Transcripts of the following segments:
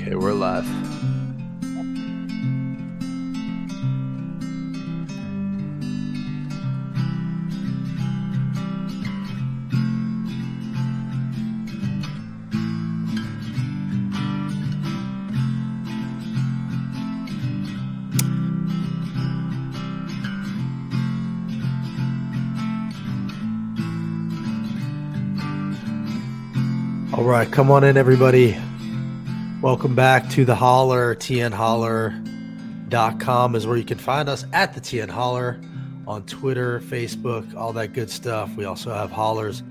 Okay, we're live. All right, come on in, everybody. Welcome back to the Holler. TNHoller.com is where you can find us at the TN Holler on Twitter, Facebook, all that good stuff. We also have hollers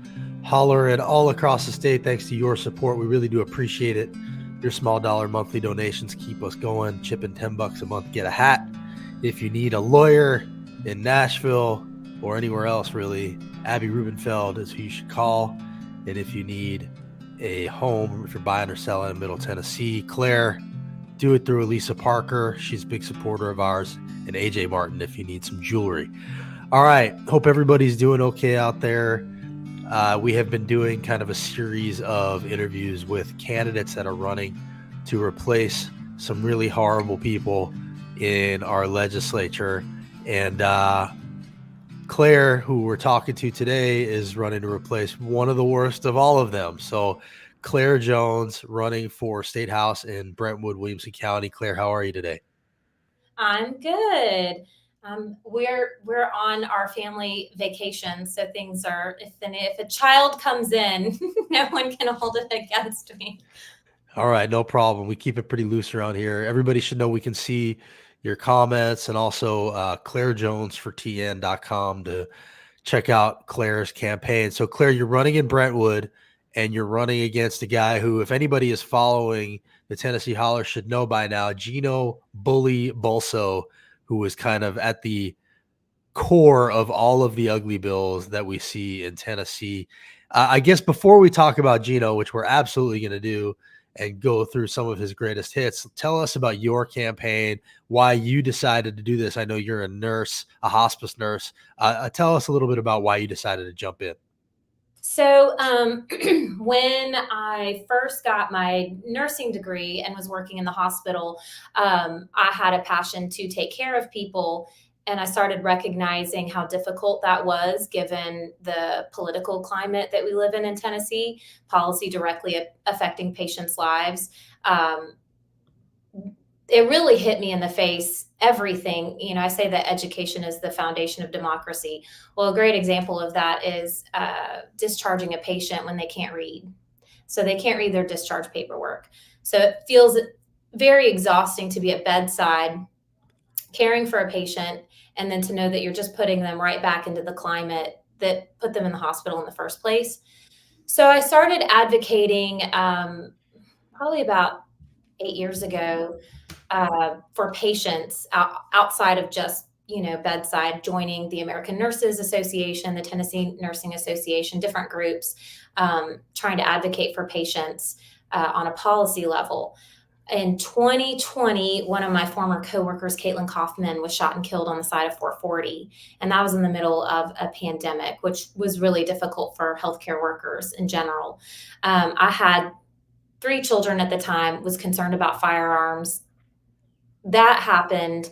hollering all across the state. Thanks to your support, we really do appreciate it. Your small dollar monthly donations keep us going. Chipping $10 a month, get a hat. If you need a lawyer in Nashville or anywhere else, really, Abby Rubenfeld is who you should call. And if you need a home, if you're buying or selling in Middle Tennessee, Claire, do it through Elisa Parker. She's a big supporter of ours. And AJ Martin if you need some jewelry. All right, hope everybody's doing okay out there. We have been doing kind of a series of interviews with candidates that are running to replace some really horrible people in our legislature. And Claire, who we're talking to today, is running to replace one of the worst of all of them. So Claire Jones running for State House in Brentwood, Williamson County. Claire, how are you today? I'm good. We're on our family vacation, so things are. If a child comes in, no one can hold it against me. All right, no problem. We keep it pretty loose around here. Everybody should know we can see your comments, and also ClaireJonesForTN.com to check out Claire's campaign. So Claire, you're running in Brentwood, and you're running against a guy who, if anybody is following the Tennessee Holler, should know by now, Gino Bully Bulso, who is kind of at the core of all of the ugly bills that we see in Tennessee. I guess before we talk about Gino, which we're absolutely going to do, and go through some of his greatest hits, tell us about your campaign, why you decided to do this. I know you're a nurse, a hospice nurse. Tell us a little bit about why you decided to jump in. So, when I first got my nursing degree and was working in the hospital, I had a passion to take care of people. And I started recognizing how difficult that was given the political climate that we live in Tennessee, policy directly affecting patients' lives. Um, it really hit me in the face. Everything, I say that education is the foundation of democracy. Well, a great example of that is discharging a patient when they can't read. So they can't read their discharge paperwork. So it feels very exhausting to be at bedside caring for a patient, and then to know that you're just putting them right back into the climate that put them in the hospital in the first place. So I started advocating probably about 8 years ago for patients outside of just bedside, joining the American Nurses Association, the Tennessee Nursing Association, different groups, trying to advocate for patients on a policy level. In 2020, one of my former coworkers, Caitlin Kaufman, was shot and killed on the side of Fort 40. And that was in the middle of a pandemic, which was really difficult for healthcare workers in general. I had 3 children at the time, was concerned about firearms. That happened.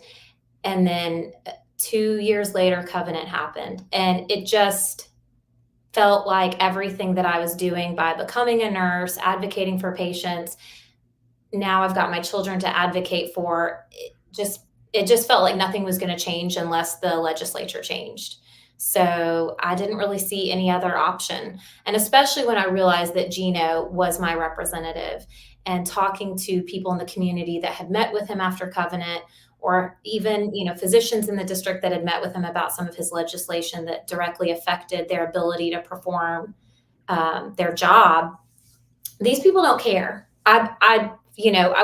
And then 2 years later, Covenant happened. And it just felt like everything that I was doing by becoming a nurse, advocating for patients, now I've got my children to advocate for. It just felt like nothing was going to change unless the legislature changed. So I didn't really see any other option. And especially when I realized that Gino was my representative, and talking to people in the community that had met with him after Covenant, or even, physicians in the district that had met with him about some of his legislation that directly affected their ability to perform their job. These people don't care.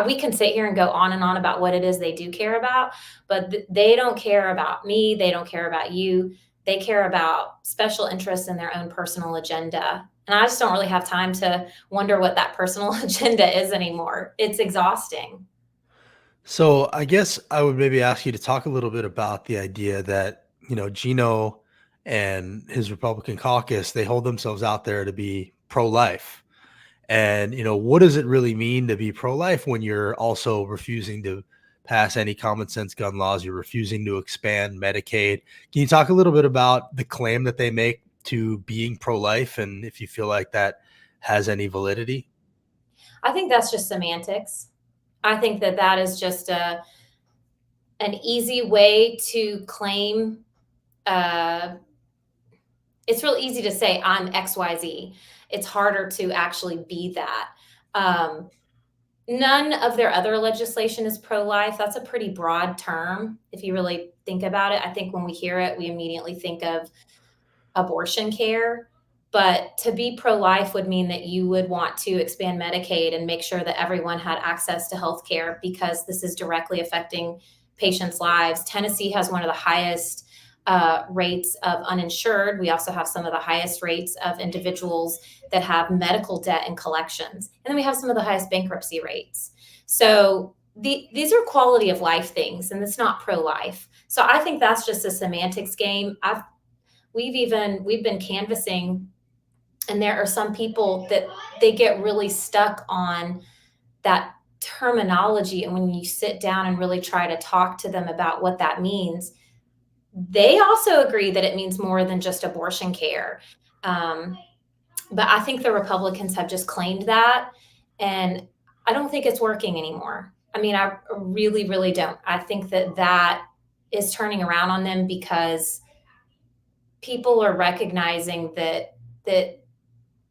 We can sit here and go on and on about what it is they do care about, but they don't care about me. They don't care about you. They care about special interests in their own personal agenda. And I just don't really have time to wonder what that personal agenda is anymore. It's exhausting. So I guess I would maybe ask you to talk a little bit about the idea that, Gino and his Republican caucus, they hold themselves out there to be pro-life. And, what does it really mean to be pro-life when you're also refusing to pass any common sense gun laws? You're refusing to expand Medicaid. Can you talk a little bit about the claim that they make to being pro-life and if you feel like that has any validity? I think that's just semantics. I think that that is just an easy way to claim. Uh, it's real easy to say I'm XYZ. It's harder to actually be that. Um, None of their other legislation is pro-life. That's a pretty broad term if you really think about it. I think when we hear it, we immediately think of abortion care. But to be pro-life would mean that you would want to expand Medicaid and make sure that everyone had access to health care because this is directly affecting patients' lives. Tennessee has one of the highest rates of uninsured. We also have some of the highest rates of individuals that have medical debt and collections. And then we have some of the highest bankruptcy rates. So these are quality of life things, and it's not pro-life. So I think that's just a semantics game. We've been canvassing, and there are some people that they get really stuck on that terminology. And when you sit down and really try to talk to them about what that means, they also agree that it means more than just abortion care. Um, but I think the Republicans have just claimed that, and I don't think it's working anymore. I mean, I really, really don't. I think that that is turning around on them because people are recognizing that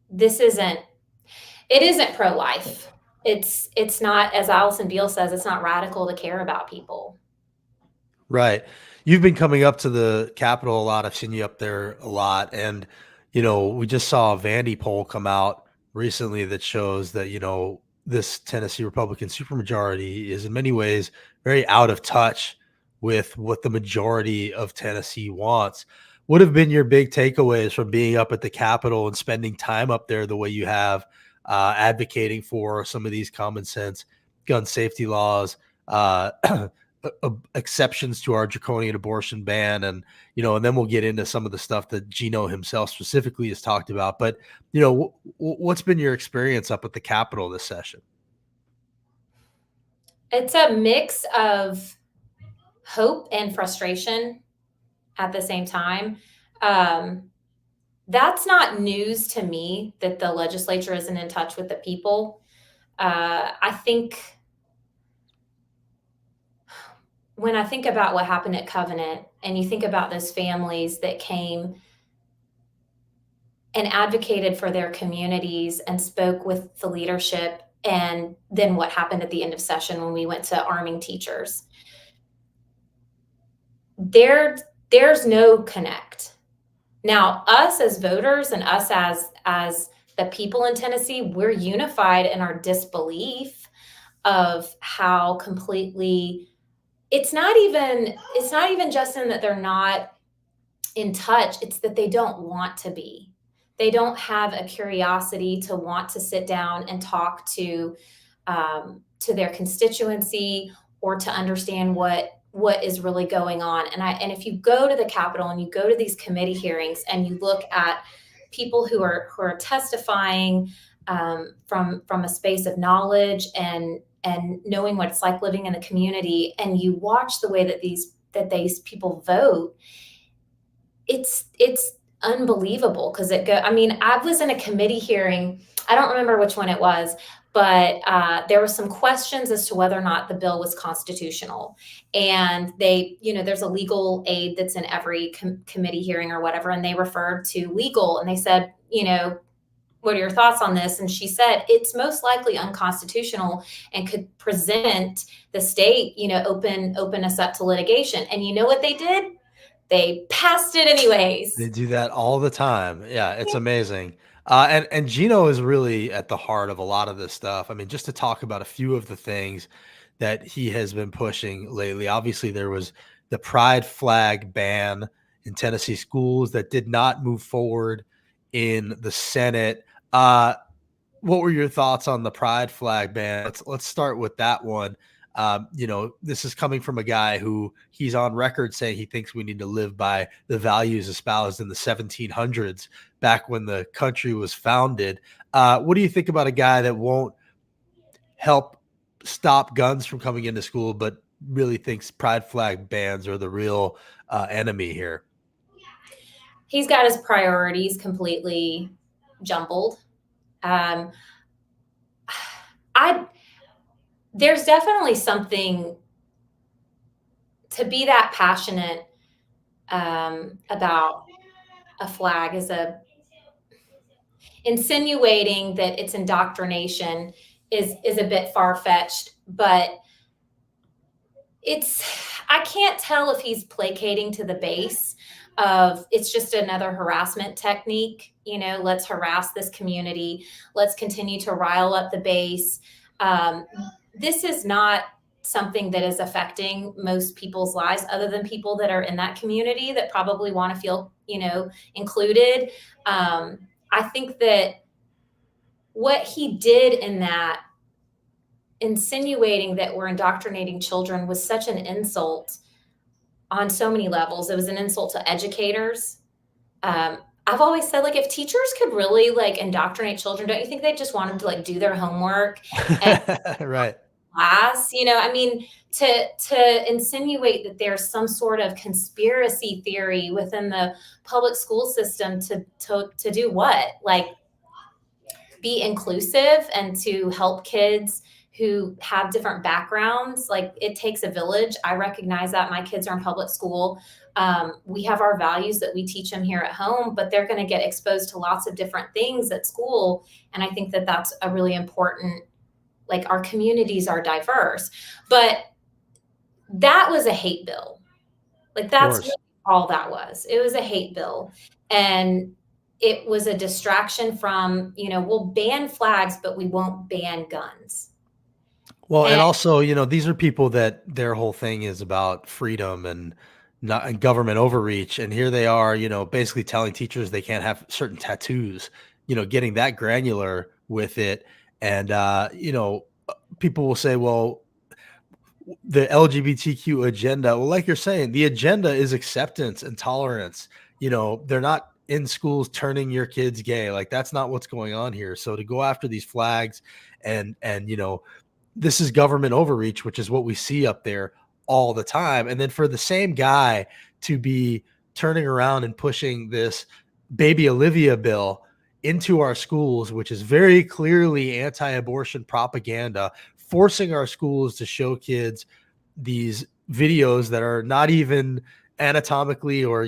this isn't it isn't pro-life. It's not, as Allison Beale says, it's not radical to care about people. Right. You've been coming up to the Capitol a lot. I've seen you up there a lot. And, we just saw a Vandy poll come out recently that shows that, this Tennessee Republican supermajority is in many ways very out of touch with what the majority of Tennessee wants. What have been your big takeaways from being up at the Capitol and spending time up there the way you have, advocating for some of these common sense gun safety laws? Exceptions to our draconian abortion ban, and then we'll get into some of the stuff that Gino himself specifically has talked about. But what's been your experience up at the Capitol this session? It's a mix of hope and frustration at the same time. Um, that's not news to me that the legislature isn't in touch with the people. I think when I think about what happened at Covenant, and you think about those families that came and advocated for their communities and spoke with the leadership, and then what happened at the end of session when we went to arming teachers, there's no connect. Now, us as voters and us as the people in Tennessee, we're unified in our disbelief of how completely it's not even just in that they're not in touch, it's that they don't want to be. They don't have a curiosity to want to sit down and talk to their constituency or to understand what is really going on. And if you go to the Capitol and you go to these committee hearings and you look at people who are testifying from a space of knowledge and knowing what it's like living in the community, and you watch the way that these people vote, it's unbelievable because I mean, I was in a committee hearing. I don't remember which one it was, but there were some questions as to whether or not the bill was constitutional. And there's a legal aid that's in every committee hearing or whatever, and they referred to legal, and they said, what are your thoughts on this? And she said, it's most likely unconstitutional and could present the state, open us up to litigation. And you know what they did? They passed it anyways. They do that all the time. Yeah, it's amazing. And Gino is really at the heart of a lot of this stuff. I mean, just to talk about a few of the things that he has been pushing lately. Obviously, there was the pride flag ban in Tennessee schools that did not move forward in the Senate. What were your thoughts on the pride flag ban? Let's start with that one. This is coming from a guy who he's on record saying he thinks we need to live by the values espoused in the 1700s, back when the country was founded. What do you think about a guy that won't help stop guns from coming into school, but really thinks pride flag bans are the real enemy here? He's got his priorities completely jumbled. Um, there's definitely something to be that passionate about a flag, is insinuating that it's indoctrination is a bit far-fetched, but I can't tell if he's placating to the base of it's just another harassment technique. Let's harass this community. Let's continue to rile up the base. This is not something that is affecting most people's lives, other than people that are in that community that probably want to feel, included. I think that what he did in that, insinuating that we're indoctrinating children, was such an insult on so many levels. It was an insult to educators. I've always said, if teachers could really indoctrinate children, don't you think they just want them to do their homework and Right. class? To insinuate that there's some sort of conspiracy theory within the public school system to do what? Be inclusive and to help kids who have different backgrounds. It takes a village. I recognize that. My kids are in public school. We have our values that we teach them here at home, but they're going to get exposed to lots of different things at school. And I think that that's a really important, our communities are diverse, but that was a hate bill. That's really all that was. It was a hate bill. And it was a distraction from, we'll ban flags, but we won't ban guns. Well, and also, these are people that their whole thing is about freedom and government overreach. And here they are, basically telling teachers they can't have certain tattoos, getting that granular with it. And, people will say, well, the LGBTQ agenda, well, like you're saying, the agenda is acceptance and tolerance. They're not in schools turning your kids gay. That's not what's going on here. So to go after these flags and, this is government overreach, which is what we see up there all the time. And then for the same guy to be turning around and pushing this Baby Olivia bill into our schools, which is very clearly anti-abortion propaganda, forcing our schools to show kids these videos that are not even anatomically or,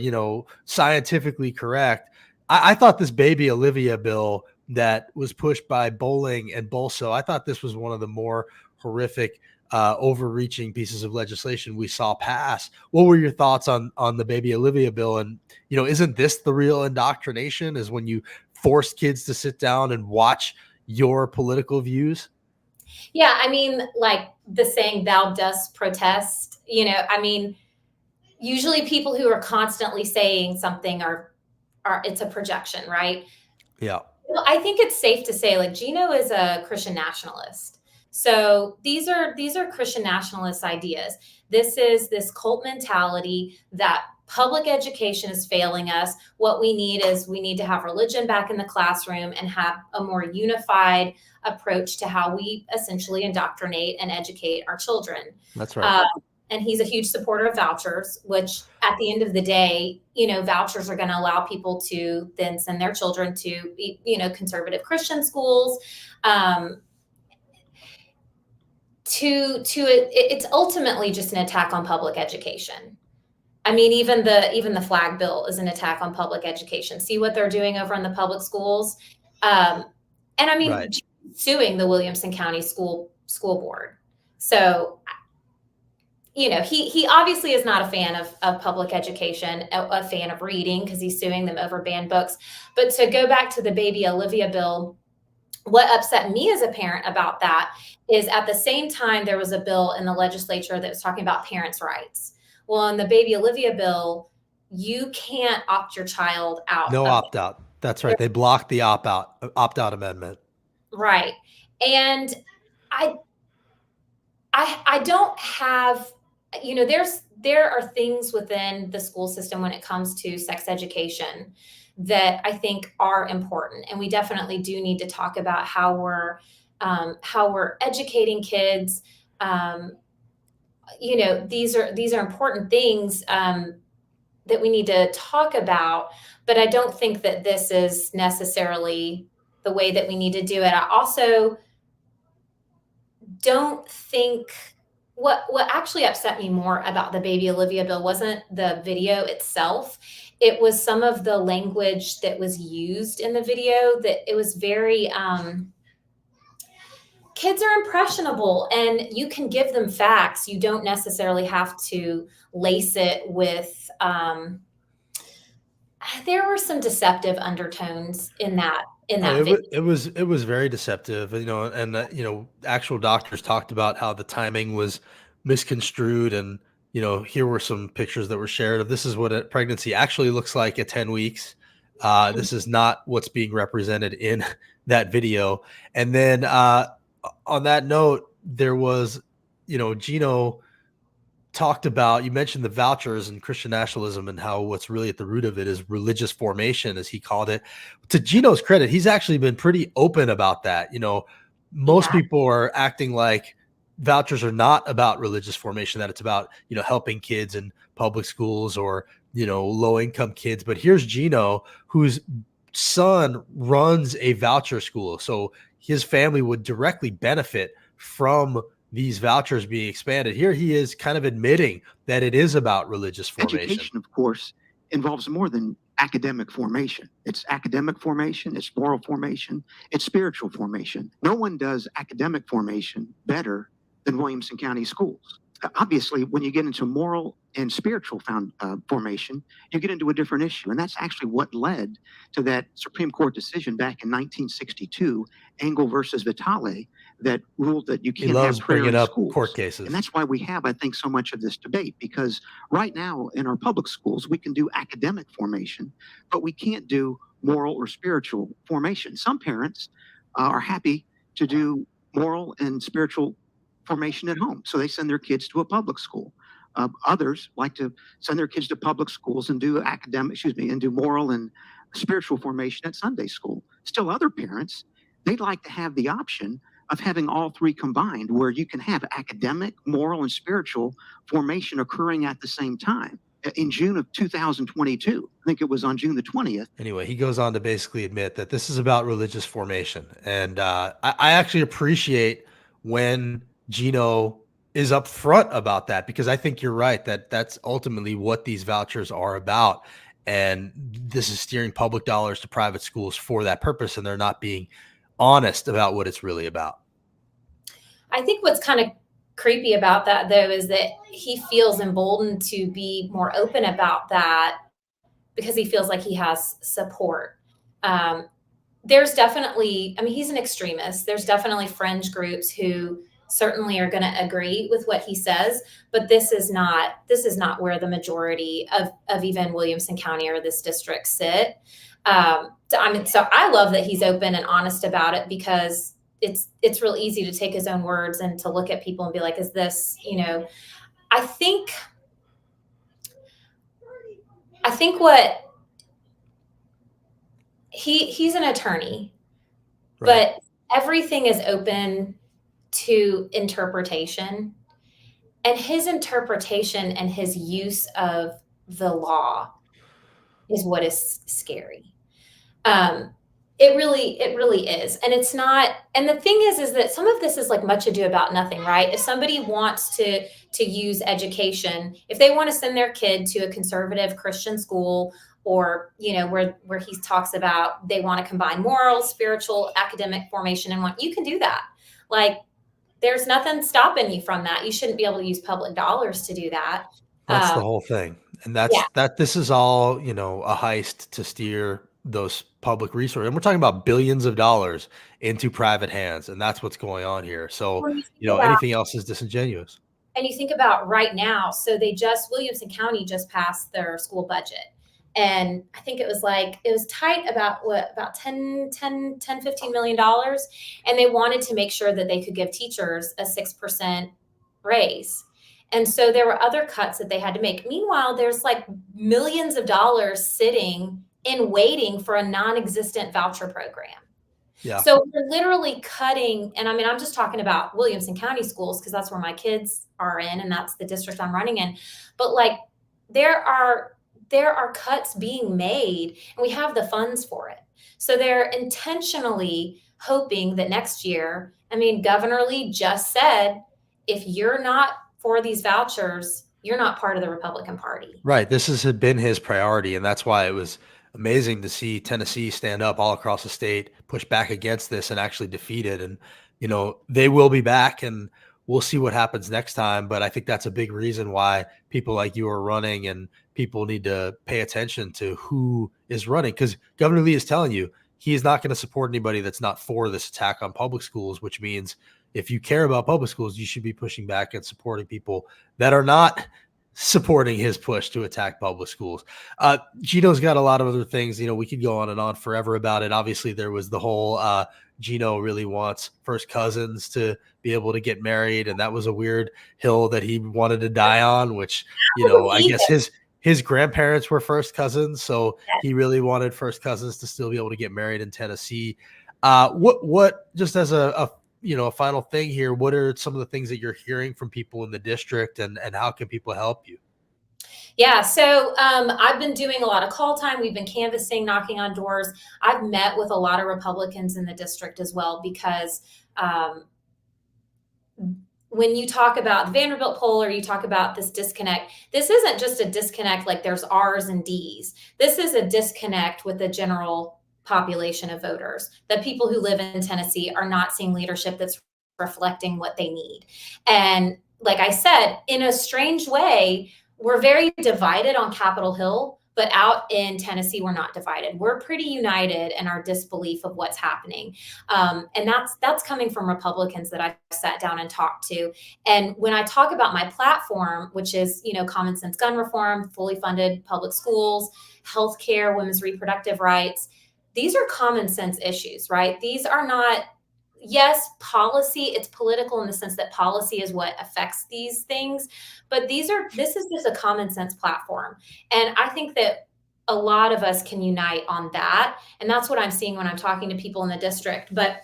scientifically correct. I thought this Baby Olivia bill that was pushed by Bowling and Bulso, I thought this was one of the more horrific, overreaching pieces of legislation we saw pass. What were your thoughts on the Baby Olivia bill? And, isn't this the real indoctrination, is when you force kids to sit down and watch your political views? Yeah. The saying, thou dost protest, usually people who are constantly saying something are it's a projection, right? Yeah. Well, I think it's safe to say, Gino is a Christian nationalist. So these are Christian nationalist ideas. This is this cult mentality that public education is failing us. What we need to have religion back in the classroom and have a more unified approach to how we essentially indoctrinate and educate our children. That's right. And he's a huge supporter of vouchers, which at the end of the day, vouchers are going to allow people to then send their children to, conservative Christian schools. It's ultimately just an attack on public education. Even the flag bill is an attack on public education. See what they're doing over in the public schools. Right. Suing the Williamson County school board. So, he obviously is not a fan of public education, a fan of reading, because he's suing them over banned books. But to go back to the Baby Olivia bill, what upset me as a parent about that is at the same time there was a bill in the legislature that was talking about parents' rights. Well, in the Baby Olivia bill, you can't opt your child out. No opt-out. That's right. They blocked the opt-out amendment. Right. And I I don't have, there are things within the school system when it comes to sex education that I think are important, and we definitely do need to talk about how we're educating kids. Um, these are important things that we need to talk about, but I don't think that this is necessarily the way that we need to do it. I also don't think what actually upset me more about the Baby Olivia bill wasn't the video itself. It was some of the language that was used in the video, that it was very kids are impressionable and you can give them facts. You don't necessarily have to lace it with there were some deceptive undertones in Oh, that video. it was very deceptive, and actual doctors talked about how the timing was misconstrued, and here were some pictures that were shared of this is what a pregnancy actually looks like at 10 weeks. This is not what's being represented in that video. And then on that note, there was, Gino talked about, you mentioned the vouchers and Christian nationalism and how what's really at the root of it is religious formation, as he called it. To Gino's credit, he's actually been pretty open about that. Most Yeah. people are acting like vouchers are not about religious formation, that it's about, helping kids in public schools or, low income kids. But here's Gino, whose son runs a voucher school. So his family would directly benefit from these vouchers being expanded. Here he is kind of admitting that it is about religious formation. Education, of course, involves more than academic formation. It's academic formation, it's moral formation, it's spiritual formation. No one does academic formation better than Williamson County schools. Obviously, when you get into moral and spiritual formation, you get into a different issue. And that's actually what led to that Supreme Court decision back in 1962, Engel versus Vitale, that ruled that you can't have prayer in schools. Court cases. And that's why we have, I think, so much of this debate, because right now in our public schools, we can do academic formation, but we can't do moral or spiritual formation. Some parents are happy to do moral and spiritual formation at home, so they send their kids to a public school. Others like to send their kids to public schools and do and do moral and spiritual formation at Sunday school. Still, other parents, they'd like to have the option of having all three combined, where you can have academic, moral, and spiritual formation occurring at the same time. In June of 2022, I think it was on June the 20th. Anyway, he goes on to basically admit that this is about religious formation. And I actually appreciate when Gino is upfront about that, because I think you're right that that's ultimately what these vouchers are about. And this is steering public dollars to private schools for that purpose, and they're not being honest about what it's really about. I think what's kind of creepy about that, though, is that he feels emboldened to be more open about that because he feels like he has support. There's definitely, he's an extremist. There's definitely fringe groups who certainly are going to agree with what he says, but this is not where the majority of even Williamson County or this district sit. So I love that he's open and honest about it, because it's real easy to take his own words and to look at people and be like, is this, I think what he's an attorney, Right. but everything is open to interpretation, and his interpretation and his use of the law is what is scary. It really is. And it's not, and the thing is that some of this is like much ado about nothing, right? If somebody wants to use education, if they want to send their kid to a conservative Christian school, or, where he talks about they want to combine moral, spiritual, academic formation, and you can do that. Like, there's nothing stopping you from that. You shouldn't be able to use public dollars to do that. That's the whole thing. And this is all, a heist to steer those public resources. And we're talking about billions of dollars into private hands. And that's what's going on here. So, anything else is disingenuous. And you think about right now, so Williamson County just passed their school budget. And I think it was tight about $10, $15 million. And they wanted to make sure that they could give teachers a 6% raise. And so there were other cuts that they had to make. Meanwhile, there's like millions of dollars sitting in waiting for a non-existent voucher program. Yeah. So we're literally cutting, and I mean, I'm just talking about Williamson County schools because that's where my kids are in, and that's the district I'm running in. But like, there are cuts being made, and we have the funds for it. So they're intentionally hoping that next year, I mean, Governor Lee just said, if you're not for these vouchers, you're not part of the Republican Party. Right. This has been his priority, and that's why it was amazing to see Tennessee stand up all across the state, push back against this, and actually defeat it. And, they will be back, and we'll see what happens next time. But I think that's a big reason why people like you are running, and people need to pay attention to who is running, because Governor Lee is telling you he is not going to support anybody that's not for this attack on public schools, which means if you care about public schools, you should be pushing back and supporting people that are not supporting his push to attack public schools. Gino's got a lot of other things. We could go on and on forever about it. Obviously, there was the whole Gino really wants first cousins to be able to get married, and that was a weird hill that he wanted to die on, which, I guess his grandparents were first cousins, so he really wanted first cousins to still be able to get married in Tennessee. What just as a final thing here, what are some of the things that you're hearing from people in the district, and how can people help you? Yeah, so I've been doing a lot of call time. We've been canvassing, knocking on doors. I've met with a lot of Republicans in the district as well, because when you talk about the Vanderbilt poll, or you talk about this disconnect, this isn't just a disconnect like there's R's and D's. This is a disconnect with the general population of voters. The people who live in Tennessee are not seeing leadership that's reflecting what they need. And like I said, in a strange way, we're very divided on Capitol Hill, but out in Tennessee, we're not divided. We're pretty united in our disbelief of what's happening. And that's coming from Republicans that I've sat down and talked to. And when I talk about my platform, which is, common sense gun reform, fully funded public schools, healthcare, women's reproductive rights, these are common sense issues, right? These are not, yes, policy, it's political in the sense that policy is what affects these things, but this is just a common sense platform. And I think that a lot of us can unite on that. And that's what I'm seeing when I'm talking to people in the district. But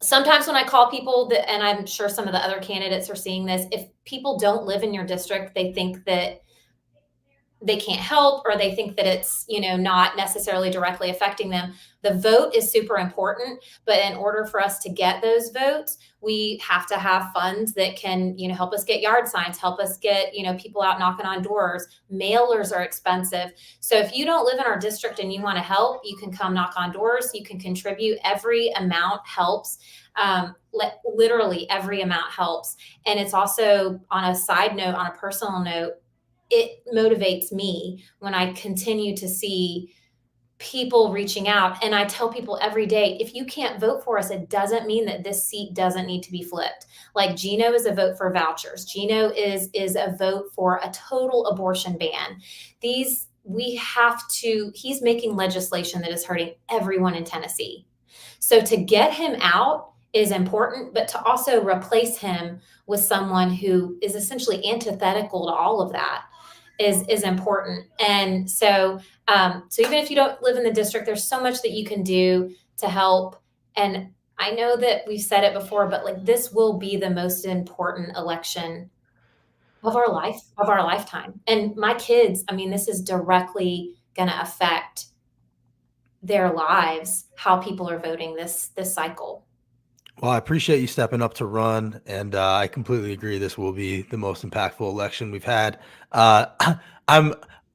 sometimes when I call people, and I'm sure some of the other candidates are seeing this, if people don't live in your district, they think that they can't help, or they think that it's, not necessarily directly affecting them. The vote is super important, but in order for us to get those votes, we have to have funds that can, help us get yard signs, help us get, people out knocking on doors. Mailers are expensive. So if you don't live in our district and you want to help, you can come knock on doors. You can contribute. Every amount helps. Literally every amount helps. And it's also, on a side note, on a personal note, it motivates me when I continue to see people reaching out. And I tell people every day, if you can't vote for us, it doesn't mean that this seat doesn't need to be flipped. Like, Gino is a vote for vouchers. Gino is a vote for a total abortion ban. He's making legislation that is hurting everyone in Tennessee. So to get him out is important, but to also replace him with someone who is essentially antithetical to all of that is important. And so even if you don't live in the district, there's so much that you can do to help. And I know that we've said it before, but like, this will be the most important election of our lifetime. And my kids, I mean, this is directly going to affect their lives, how people are voting this cycle. Well, I appreciate you stepping up to run, and I completely agree. This will be the most impactful election we've had.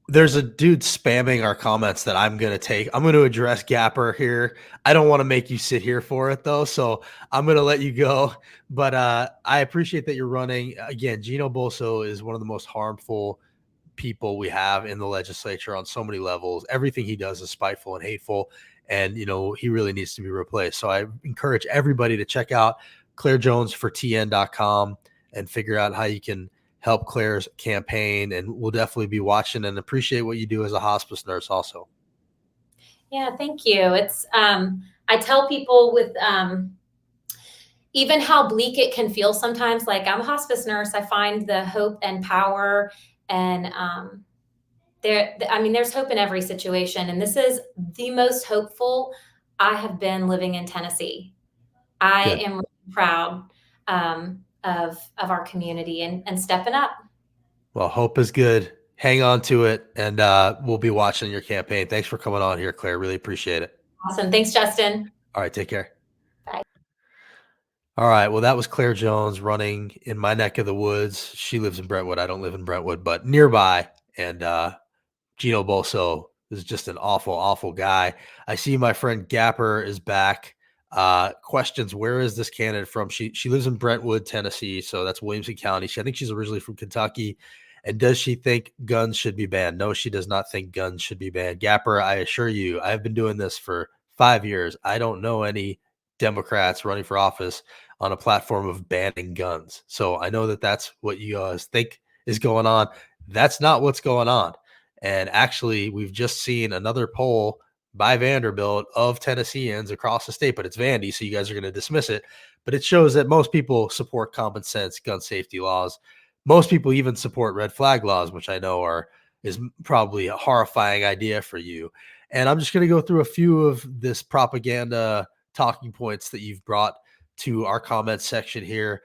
There's a dude spamming our comments that I'm going to address Gapper here. I don't want to make you sit here for it though, so I'm going to let you go. But I appreciate that you're running. Again, Gino Bulso is one of the most harmful people we have in the legislature on so many levels. Everything he does is spiteful and hateful. And, he really needs to be replaced. So I encourage everybody to check out ClaireJonesForTN.com and figure out how you can help Claire's campaign. And we'll definitely be watching and appreciate what you do as a hospice nurse also. Yeah, thank you. It's, I tell people even how bleak it can feel sometimes. Like, I'm a hospice nurse, I find the hope and power, and there's hope in every situation. And this is the most hopeful I have been living in Tennessee. I Good. am really proud of our community and stepping up. Well, hope is good. Hang on to it, and we'll be watching your campaign. Thanks for coming on here, Claire. Really appreciate it. Awesome. Thanks, Justin. All right, take care. Bye. All right. Well, that was Claire Jones running in my neck of the woods. She lives in Brentwood. I don't live in Brentwood, but nearby. And Gino Bulso is just an awful, awful guy. I see my friend Gapper is back. Questions: where is this candidate from? She lives in Brentwood, Tennessee, so that's Williamson County. I think she's originally from Kentucky. And does she think guns should be banned? No, she does not think guns should be banned. Gapper, I assure you, I've been doing this for 5 years. I don't know any Democrats running for office on a platform of banning guns. So I know that that's what you guys think is going on. That's not what's going on. And actually, we've just seen another poll by Vanderbilt of Tennesseans across the state, but it's Vandy, so you guys are going to dismiss it. But it shows that most people support common sense gun safety laws. Most people even support red flag laws, which I know is probably a horrifying idea for you. And I'm just going to go through a few of this propaganda talking points that you've brought to our comment section here.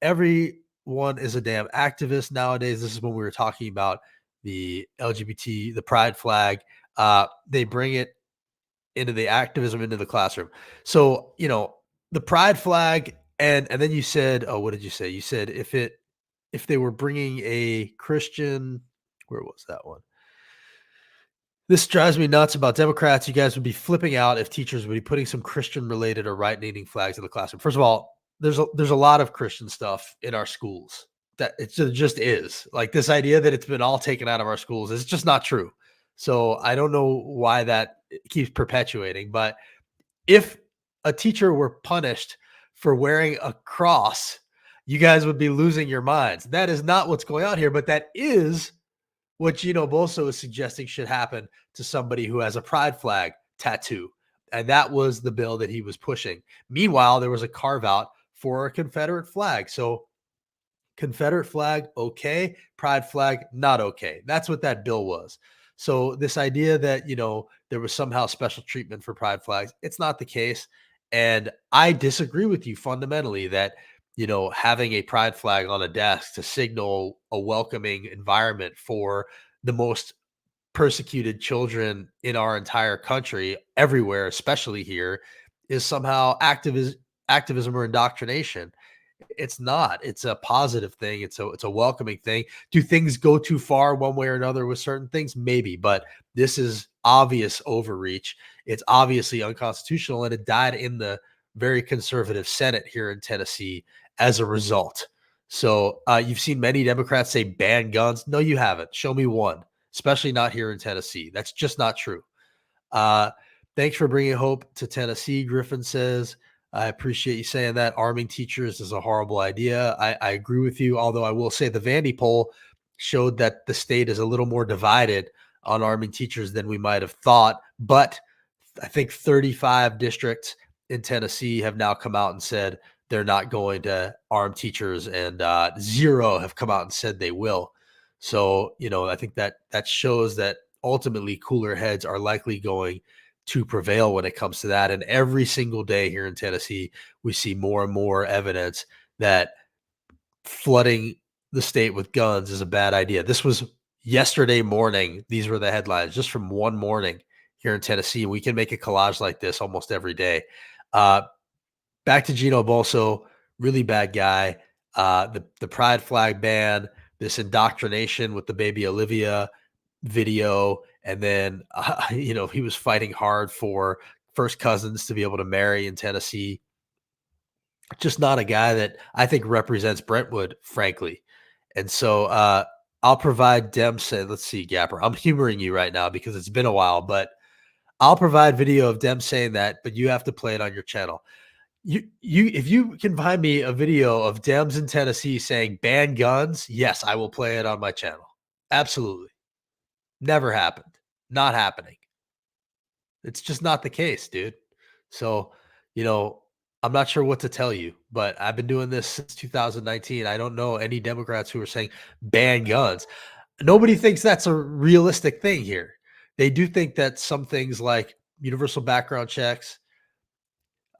Everyone is a damn activist nowadays. This is when we were talking about the LGBT, the pride flag. They bring it into the activism into the classroom. So, the pride flag, and then you said, oh, what did you say? You said if they were bringing a Christian, where was that one? This drives me nuts about Democrats. You guys would be flipping out if teachers would be putting some Christian-related or right-leaning flags in the classroom. First of all, there's a lot of Christian stuff in our schools. That it just is. Like, this idea that it's been all taken out of our schools is just not true. So I don't know why that keeps perpetuating. But if a teacher were punished for wearing a cross, you guys would be losing your minds. That is not what's going on here, but that is what Gino Bulso is suggesting should happen to somebody who has a pride flag tattoo. And that was the bill that he was pushing. Meanwhile, there was a carve out for a Confederate flag. So Confederate flag, okay. Pride flag, not okay. That's what that bill was. So this idea that, there was somehow special treatment for pride flags, it's not the case. And I disagree with you fundamentally that, having a pride flag on a desk to signal a welcoming environment for the most persecuted children in our entire country, everywhere, especially here, is somehow activism or indoctrination. It's not. It's a positive thing. It's a welcoming thing. Do things go too far one way or another with certain things? Maybe, but this is obvious overreach. It's obviously unconstitutional, and it died in the very conservative Senate here in Tennessee as a result. So you've seen many Democrats say ban guns. No, you haven't. Show me one, especially not here in Tennessee. That's just not true. Thanks for bringing hope to Tennessee, Griffin says. I appreciate you saying that. Arming teachers is a horrible idea. I agree with you, although I will say the Vandy poll showed that the state is a little more divided on arming teachers than we might have thought. But I think 35 districts in Tennessee have now come out and said they're not going to arm teachers, and 0 have come out and said they will. So, I think that shows that ultimately cooler heads are likely going to prevail when it comes to that. And every single day here in Tennessee, we see more and more evidence that flooding the state with guns is a bad idea. This was yesterday morning. These were the headlines just from one morning here in Tennessee. We can make a collage like this almost every day. Back to Gino Bulso, really bad guy. The pride flag ban, this indoctrination with the baby Olivia video, and then he was fighting hard for first cousins to be able to marry in Tennessee. Just not a guy that I think represents Brentwood, frankly. And so I'll provide let's see, Gapper, I'm humoring you right now because it's been a while, but I'll provide video of Dem saying that, but you have to play it on your channel. If you can find me a video of Dems in Tennessee saying ban guns, yes, I will play it on my channel. Absolutely. Never happened. Not happening. It's just not the case, dude. So, I'm not sure what to tell you, but I've been doing this since 2019. I don't know any Democrats who are saying ban guns. Nobody thinks that's a realistic thing here. They do think that some things like universal background checks,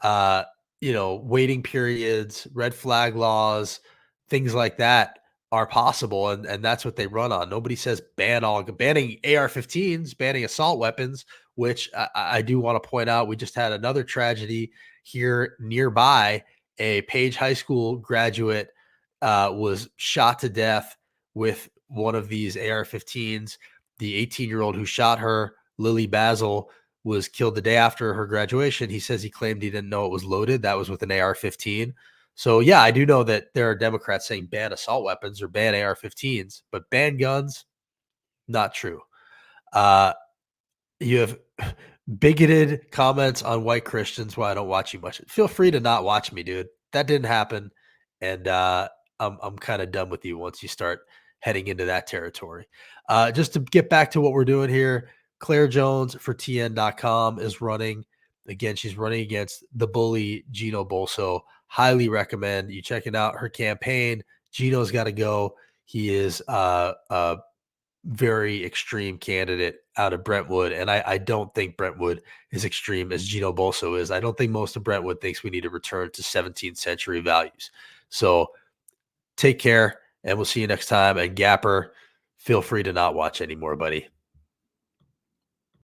uh, waiting periods, red flag laws, things like that are possible, and that's what they run on. Nobody says banning AR-15s, banning assault weapons, which I do want to point out. We just had another tragedy here nearby. A Page High School graduate was shot to death with one of these AR-15s. The 18-year-old who shot her, Lily Basil, was killed the day after her graduation. He says he claimed he didn't know it was loaded. That was with an AR-15. So yeah, I do know that there are Democrats saying ban assault weapons or ban AR-15s, but ban guns, not true. You have bigoted comments on white Christians. Well, I don't watch you much. Feel free to not watch me, dude. That didn't happen, and I'm kind of done with you once you start heading into that territory. Just to get back to what we're doing here, Claire Jones for TN.com is running. Again, she's running against the bully Gino Bulso. Highly recommend you checking out her campaign. Gino's got to go. He is very extreme candidate out of Brentwood. And I don't think Brentwood is extreme as Gino Bulso is. I don't think most of Brentwood thinks we need to return to 17th century values. So take care, and we'll see you next time. And Gapper, feel free to not watch anymore, buddy.